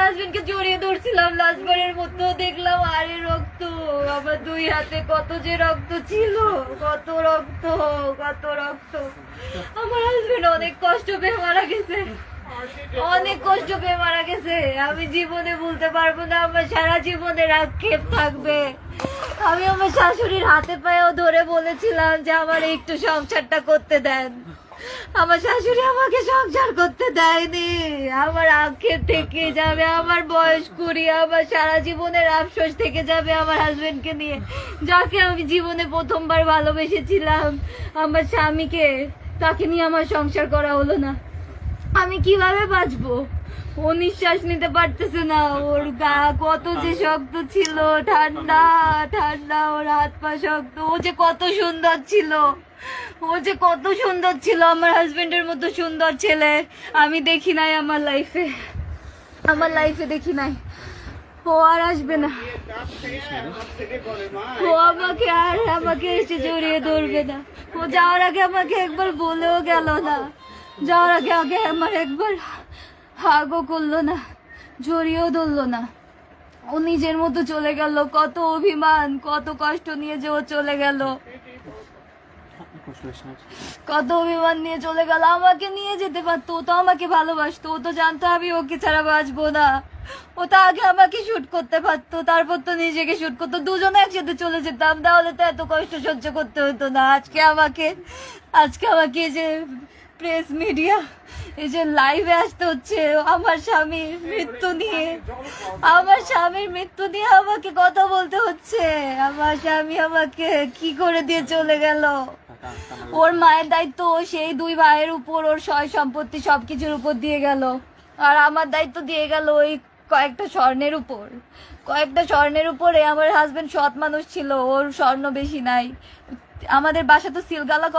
হাজবেন্ডকে জড়িয়ে ধরছিলাম লাস্টবারের মতো, দেখলাম আরে রক্ত, আমার দুই হাতে কত যে রক্ত ছিল, কত রক্ত, কত রক্ত। আমার হাজবেন্ড অনেক কষ্ট পেয়ে মারা গেছে, অনেক কষ্ট পেয়ে মারা গেছে। আমি জীবনে ভুলতে পারবো না, আমার সারা জীবনের আক্ষেপ থাকবে। আমি আমার শাশুড়ির হাতে পায়েও ধরে বলেছিলাম যে আমার একটু সংসারটা করতে দেন, আমার শাশুড়ি আমাকে সংসার করতে দেয়নি। আমার আক্ষেপ থেকে যাবে, আমার বয়স কুড়ি, আমার সারা জীবনের আফসোস থেকে যাবে আমার হাজবেন্ডকে নিয়ে, যাকে আমি জীবনে প্রথমবার ভালোবেসেছিলাম। আমার স্বামীকে, তাকে নিয়ে আমার সংসার করা হলো না। আমি কিভাবে বাঁচবো? ও নিঃশ্বাস নিতে পারতেছে না, ওর গা কত যে শক্ত ছিল, ঠান্ডা ঠান্ডা, ওর হাত পা শক্ত। ও যে কত সুন্দর ছিল, ও যে কত সুন্দর ছিল, আমার হাজবেন্ডের মতো সুন্দর ছেলে আমি দেখি নাই আমার লাইফে, আমার লাইফে দেখি নাই। ও আর আসবে না, ও আমাকে এসে জড়িয়ে ধরবে না। ও যাওয়ার আগে আমাকে একবার বলেও গেল না, যাওয়ার আগে আমার একবার হাগও করলো না, জড়িয়েও ধরলো না। ও নিজের মতো চলে গেল। কত অভিমান, কত কষ্ট নিয়ে যে ও চলে গেল, কত অভিমান নিয়ে চলে গেল। আমাকে নিয়ে যেতে পারতো, ও তো আমাকে ভালোবাসতো, ও তো জানতো আমি ওকে ছাড়া বাঁচবো না। ও তো আগে আমাকে শুট করতে পারতো, তারপর তো নিজেকে শুট করতো, দুজনে একসাথে চলে যেতাম, তাহলে তো এত কষ্ট সহ্য করতে হতো না। আজকে আমাকে যে প্রেস মিডিয়া, এই যে লাইভে আসতে হচ্ছে আমার স্বামীর মৃত্যু নিয়ে, আমার স্বামীর মৃত্যু নিয়ে আমাকে কথা বলতে হচ্ছে। আমার স্বামী আমাকে কি করে দিয়ে চলে গেল। ওর মায়ের দায়িত্ব সেই দুই ভাইয়ের উপর, ওর সয় সম্পত্তি সবকিছুর উপর দিয়ে গেল, আর আমার দায়িত্ব দিয়ে গেল ওই কয়েকটা স্বর্ণের উপর, কয়েকটা স্বর্ণের উপরে। আমার হাজবেন্ড সৎ মানুষ ছিল, ওর স্বর্ণ বেশি নাই। আমাদের বাসা তো সিলগালা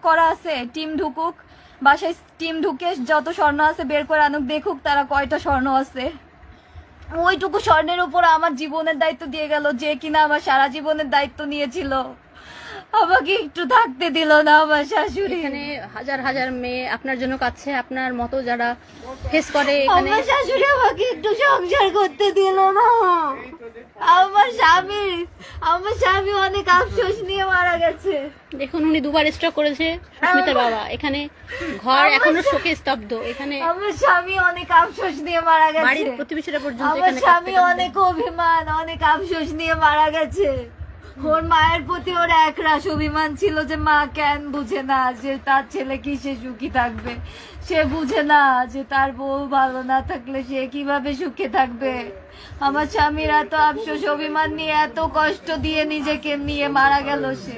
করা আছে, টিম ঢুকুক বাসায়, টিম ঢুকে যত স্বর্ণ আছে বের করে আনুক, দেখুক তারা কয়টা স্বর্ণ আছে। ওইটুকু স্বর্ণের উপর আমার জীবনের দায়িত্ব দিয়ে গেল, যে কিনা আমার সারা জীবনের দায়িত্ব নিয়েছিল। আমাকে একটু থাকতে দিল না আমার শাশুড়ি। এখানে হাজার হাজার মেয়ে আপনার জন্য কাছে, আপনার মতো যারা ফেস করে, এখানে আমার শাশুড়ি আমাকে একটু সংসার করতে দিল না। আমার স্বামী অনেক আফসোস নিয়ে মারা গেছে। দেখুন উনি দুবার স্ট্রোক করেছে সুস্মিতার বাবা, এখানে ঘর এখনো শোকে স্তব্ধ। এখানে আমার স্বামী অনেক আফসোস নিয়ে মারা গেছে, বাড়ির প্রতিবেশীরা পর্যন্ত আমার এখানে স্বামী অনেক অভিমান, অনেক আফসোস নিয়ে মারা গেছে। ওর মায়ের প্রতি ওর একরাশ অভিমান ছিল যে মা কেন বুঝে না যে তার ছেলে কিসে সুখী থাকবে, সে বুঝে না যে তার বউ ভালো না থাকলে সে কিভাবে সুখে থাকবে। আমার স্বামীর এত আফসোস অভিমান নিয়ে, এত কষ্ট দিয়ে নিজেকে নিয়ে মারা গেল সে।